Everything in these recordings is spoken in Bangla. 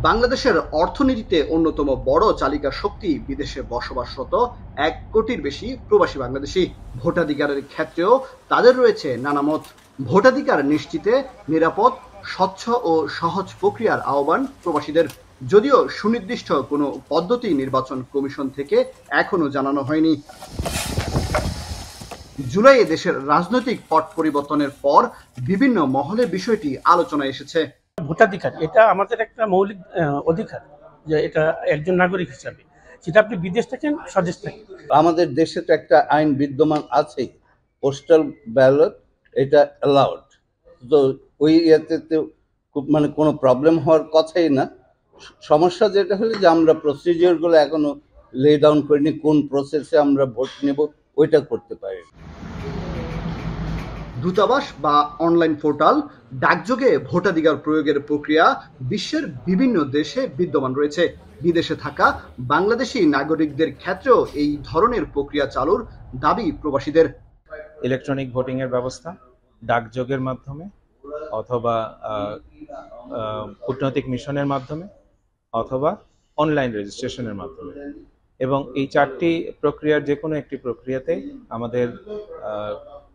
বাংলাদেশের অর্থনীতিতে অন্যতম বড় চালিকা শক্তি বিদেশে বসবাসরত ১ কোটির বেশি প্রবাসী বাংলাদেশি। ভোটাধিকারের ক্ষেত্রেও তাদের রয়েছে নানা মত। ভোটাধিকার নিশ্চিতে নিরাপদ, স্বচ্ছ ও সহজ প্রক্রিয়ার আহ্বান প্রবাসীদের। যদিও সুনির্দিষ্ট কোনো পদ্ধতি নির্বাচন কমিশন থেকে এখনো জানানো হয়নি। জুলাইয়ে দেশের রাজনৈতিক পট পরিবর্তনের পর বিভিন্ন মহলে বিষয়টি আলোচনায় এসেছে। ভোটাধিকার এটা আমাদের একটা মৌলিক অধিকার, যে এটা একজন নাগরিক হিসাবে, সেটা আপনি বিদেশ থাকেন স্বদেশ থাকেন। আমাদের দেশে তো একটা আইন বিদ্যমান আছে, পোস্টাল ব্যালট, এটা অ্যালাউড। তো ওই ইয়েতে মানে কোনো প্রবলেম হওয়ার কথাই না। সমস্যা যেটা হলো যে আমরা প্রসিজিওরগুলো এখনো লে ডাউন করিনি, কোন প্রসেসে আমরা ভোট নেব ওইটা করতে পারি। দূতাবাস বা অনলাইন পোর্টাল, ডাকযোগে ভোটাধিকার প্রয়োগের প্রক্রিয়া বিশ্বের বিভিন্ন দেশে বিদ্যমান রয়েছে। বিদেশে থাকা বাংলাদেশি নাগরিকদের ক্ষেত্রেও এই ধরনের প্রক্রিয়া চালুর দাবি প্রবাসীদের। ইলেকট্রনিক ভোটিং এর ব্যবস্থা ডাকযোগের মাধ্যমে অথবা কূটনৈতিক মিশনের মাধ্যমে অথবা অনলাইন রেজিস্ট্রেশনের মাধ্যমে, এবং এই ৪টি প্রক্রিয়ার যে কোনো একটি প্রক্রিয়াতে আমাদের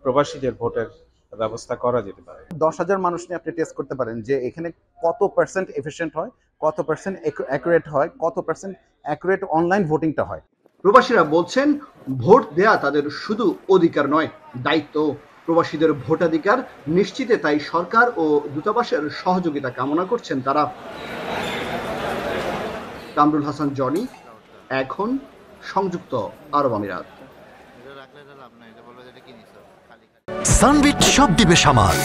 প্রবাসীদের ভোটের ব্যবস্থা করা যেতে পারে। ১০,০০০ মানুষ নিয়ে আপনি টেস্ট করতে পারেন যে এখানে কত পার্সেন্ট এফিশিয়েন্ট হয়, কত পার্সেন্ট অ্যাকুরেট হয়, কত পার্সেন্ট অ্যাকুরেট অনলাইন ভোটিংটা হয়। প্রবাসীরা বলছেন, ভোট দেয়া তাদের শুধু অধিকার নয়, দায়িত্ব। প্রবাসীদের ভোটাধিকার নিশ্চিতে তাই সরকার ও দূতাবাসের সহযোগিতা কামনা করছেন তারা। কামরুল হাসান জনি, এখন সংযুক্ত আরব আমিরাত। সানবিট সব দিবে সামাল।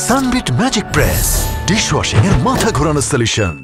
সানবিট ম্যাজিক প্রেস, ডিশওয়াশিং এর মাথা ঘোরানো সলিউশন।